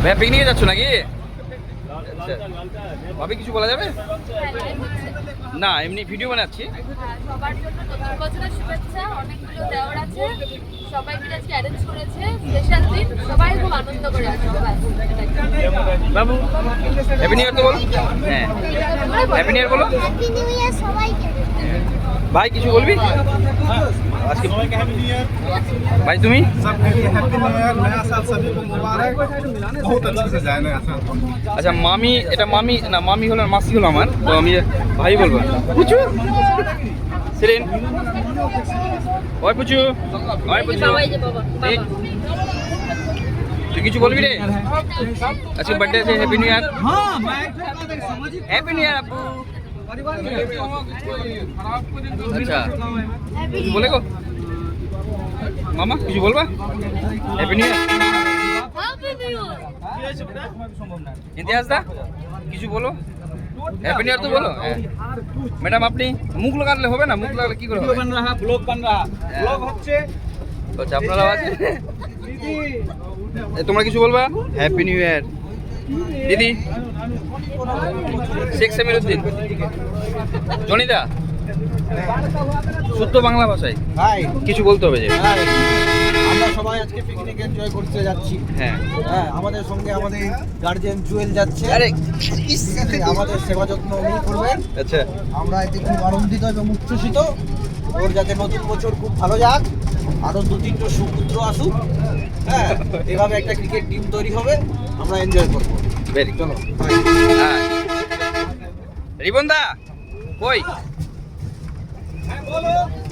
ভাইয়া পিকনিকে যাচ্ছ নাকি? আচ্ছা ভাবি কিছু বলা যাবে না? এমনি ভিডিও বানাচ্ছি। সবার জন্য নতুন বছরের শুভেচ্ছা। অনেকগুলো দেওয়ার আছে, সবাই মিলে আজকে অ্যারেঞ্জ করেছে স্পেশাল দিন, সবাই খুব আনন্দ করে আছে। বাবু হ্যাপি নিউ ইয়ার তো বলো। হ্যাঁ হ্যাপি নিউ ইয়ার বলো। হ্যাপি নিউ ইয়ার সবাইকে। ভাই কিছু বলবি আজকে? ভাই তুমি? सबको हैप्पी न्यू ईयर, नया साल सभी को मुबारक। बहुत अच्छे से जाए नया साल। আচ্ছা মামি, এটা মামি না, মামি হলো মাসি হলো আমার, তো আমি ভাই বলবো। পুচু সিরিন ওই পুচু ওই পুচু ঠিক। তুই কিছু বলবি রে? আজকে বার্থডে আছে, হ্যাপি নিউ ইয়ার। হ্যাপি নিউ ইয়ার আপু। আচ্ছা কিছু বলে গো মামা, কিছু বলবা? হ্যাপি নিউ ইয়ার। ইতিহাস দা কিছু বলো, হ্যাপি নিউ ইয়ার তো বলো। হ্যাঁ ম্যাডাম আপনি মুখ লাগালে হবে না? মুখ লাগালে কি করে হবে? ब्लॉग बन रहा ब्लॉग হচ্ছে। আচ্ছা আপনারা আছে তোমরা কিছু বলবা? হ্যাপি নিউ ইয়ার দিদি। শেখ সামিরউদ্দিন জনিদা শুদ্ধ বাংলা ভাষায় ভাই কিছু বলতে হবে যে ভাই, আমরা সবাই আজকে পিকনিক এনজয় করতে যাচ্ছি। হ্যাঁ হ্যাঁ, আমাদের সঙ্গে আমাদের গার্জিয়ান জুয়েল যাচ্ছে। আরে ঠিক আছে, আমাদের সেবা যত্ন উনি করবেন। আচ্ছা আমরা এতে খুব আনন্দিত এবং উচ্ছ্বসিত। ওর যাতে নতুন বছর খুব ভালো যাক, আরো 2-3টা সুপুত্র আসুক। হ্যাঁ, এভাবে একটা ক্রিকেট টিম তৈরি হবে, আমরা এনজয় করবো। ভেরি চলো রিবন দা কই?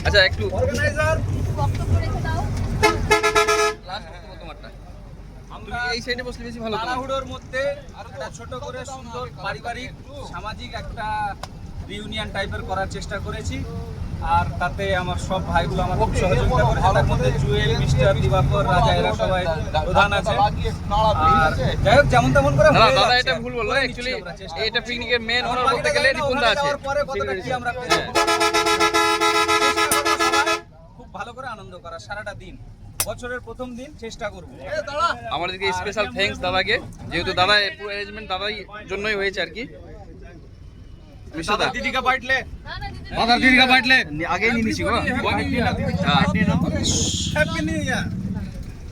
আচ্ছা একটু তোমারটা আমরা এই সাইডে বসলে বেশি ভালো হতো। তাড়াহুড়োর মধ্যে একটা ছোট করে সুন্দর পারিবারিক সামাজিক একটা রিউনিয়ন টাইপের করার চেষ্টা করেছি। আর তাতে আমার সব ভাইগুলো আমার খুব সহযোগিতা করেছে। তার মধ্যে জুয়েল, মিস্টার, দিবাকর, রাজা এরা সবাই প্রধান আছে। আর যাই হোক যেমন তেমন করে না হয়ে দাদা যাচ্ছে। এটা ভুল বললো। করে অ্যাকচুয়ালি নিচ্ছি আমরা চেষ্টা। এটা পিকনিকের মেন ওনার বলতে গেলে রিপন দা আছে। পরে কতটা কি আমরা পেয়ে যাবো। হ্যাঁ। চেষ্টা করবো সবাই খুব ভালো করে আনন্দ করা সারাটা দিন। বছরের প্রথম দিন চেষ্টা করবো। আমাদেরকে স্পেশাল থ্যাঙ্কস দাদাকে, যেহেতু দাদা পুরো অ্যারেঞ্জমেন্ট দাদাই জন্যই হয়েছে আর কি। মিস্টার দিদিকা বাটলে দাদার দিদিকা বাটলে আগেই নিয়ে নিছি গো। Happy new year.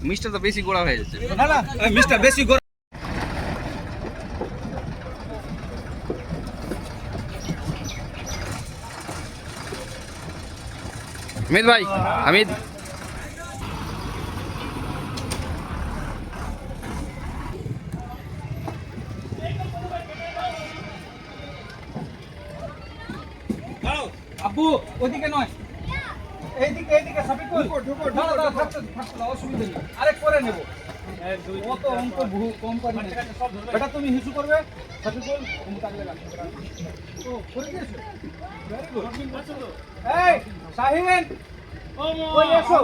মিস্টার তো বেশি গোড়া হয়ে যাচ্ছে। না না মিস্টার বেশি করে হামিদ ভাই, হামিদ আব্বু ওদিকে নয়, এইদিকে এইদিকে সাবিকুল ঢুকো ঢুকো থাকতে অসুবিধা নেই, আরেক পরে নেব। কত অঙ্ক বহু কম পারি না। বেটা তুমি হিসু করবে সাবিকুল, তুমি তাকলে রাখো। ও করে দিয়েছো, ভেরি গুড। এই শাহিন ওই এসো।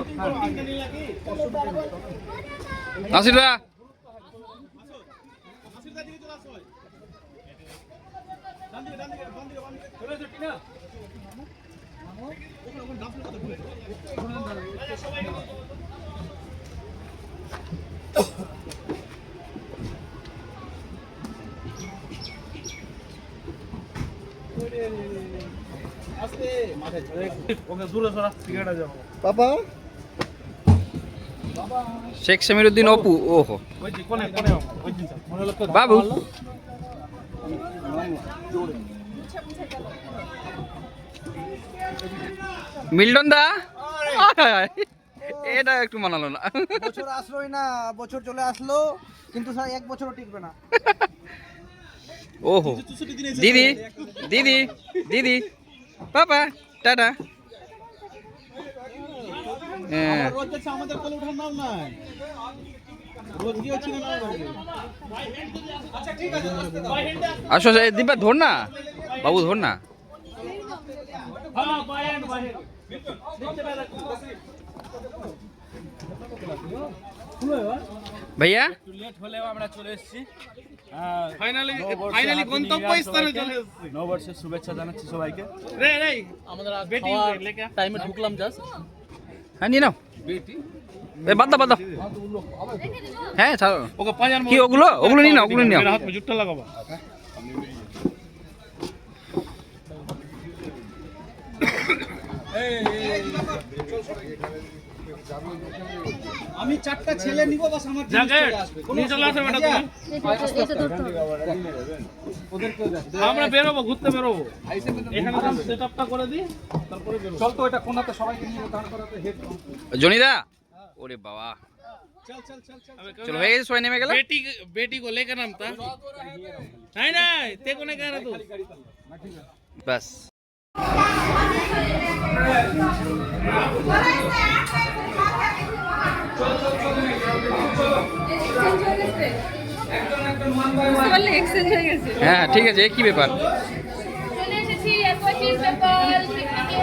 নাসির দা পাপা শেখ সামিরউদ্দিন অপু। ওহো বাবু মিল্টন দা এটা একটু মানালো না। বছর আসলোই না, বছর চলে আসলো কিন্তু স্যার 1 বছরও টিকবে না। ওহো দিদি দিদি দিদি বাবা টাটা। হ্যাঁ আমাদের কোলে ওঠার নাম নাই, রোজ কি হচ্ছে না। আসো দিব্যা ধর না বাবু, ধর না। ভাইয়া লেট হলেও আমরা চলে এসেছি। ফাইনালি গন্তব্যস্থানে চলে এসেছি। নববর্ষের শুভেচ্ছা জানাচ্ছি সবাইকে। আমাদের টাইমে ঢুকলাম জাস্ট। হ্যাঁ নিয়ে নাও। এ বাদ দাও বাদ দাও। হ্যাঁ ছাড়ো। কি ওগুলো ওগুলো নিয়ে নাও, ওগুলো নিয়ে নাও। জুটটা লাগাবো। আমি 4টা ছেলে নিব, বাস আমার জিনিস চলে আসবে। নিয়ে চলে আসবে বেটা তুমি। ওদেরকেও দেখ। আমরা বেরোবো, ঘুরতে বেরোবো। এখানে কাম সেটআপটা করে দিই, তারপরে বেরোবো। চল তো এটা কোনাতে সবাইকে নিয়ে দাঁড় করাতে হেড। জনিদা, ওরে বাবা, চল চল চল চল। চলো হয়ে গেছে, সবাই নেমে গেল। बेटी को लेकर नामता नहीं नहीं ते को नहीं कह रहा तू বাস। হ্যাঁ ঠিক আছে, কি ব্যাপার? চলে এসেছি অ্যাকোয়াটিক বেঙ্গল পিকনিকে।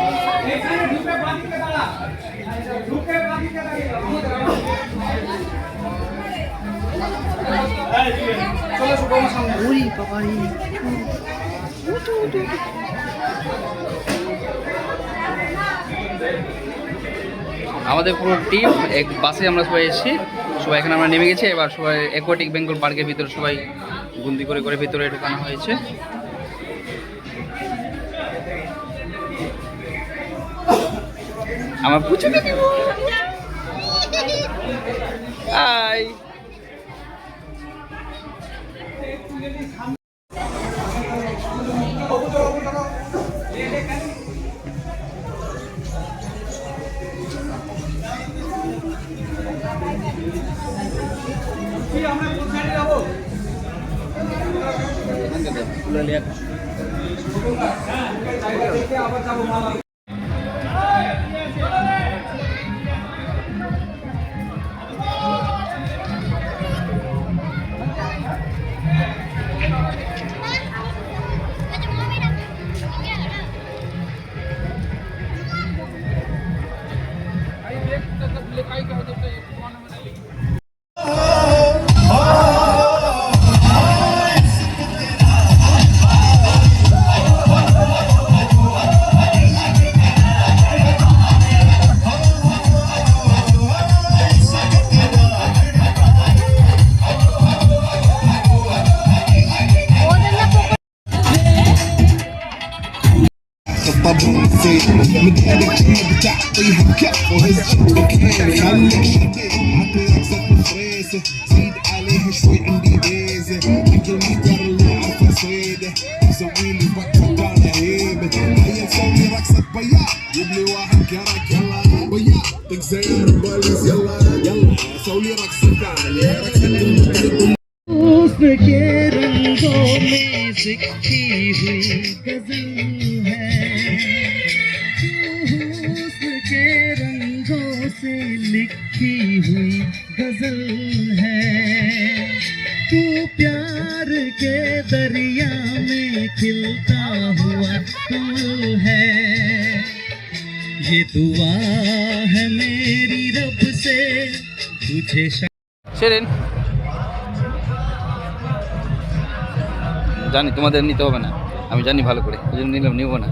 আমাদের পুরো টিম এক বাসে আমরা সবাই এসেছি, সবাই এখানে আমরা নেমে গেছি। এবার সবাই অ্যাকোয়াটিক বেঙ্গল পার্কের ভিতরে সবাই বন্দি করে করে ভিতরে ঢোকানো হয়েছে। আমার পুচুকে দিব। হাই। আমরা কোন সাইডে যাব আবার যাব মালা طبعا زين متهلك بتعطيها بكف وهز مكان خليك شديد عطي رقصة فريسة زيد عليها شوي عندي بيزة اكل مقدار اللي عارفه صيده سوي لي بطة انا هيبة هيا نسوي رقصة بياض يبلي واحد كرك يلا بياض طق زيار بوليس يلا يلا سوي رقصة ثانية رقصة المطلب हुस्न के रंगों में सिखी हुई गजल है, हुस्न के रंगों से लिखी हुई गजल है, तू प्यार के दरिया में खिलता हुआ फूल है, ये दुआ है मेरी रब से तुझे সেরেন, জানি তোমাদের নিতে হবে না, আমি জানি ভালো করে, ওই জন্য নিলাম, নিব না।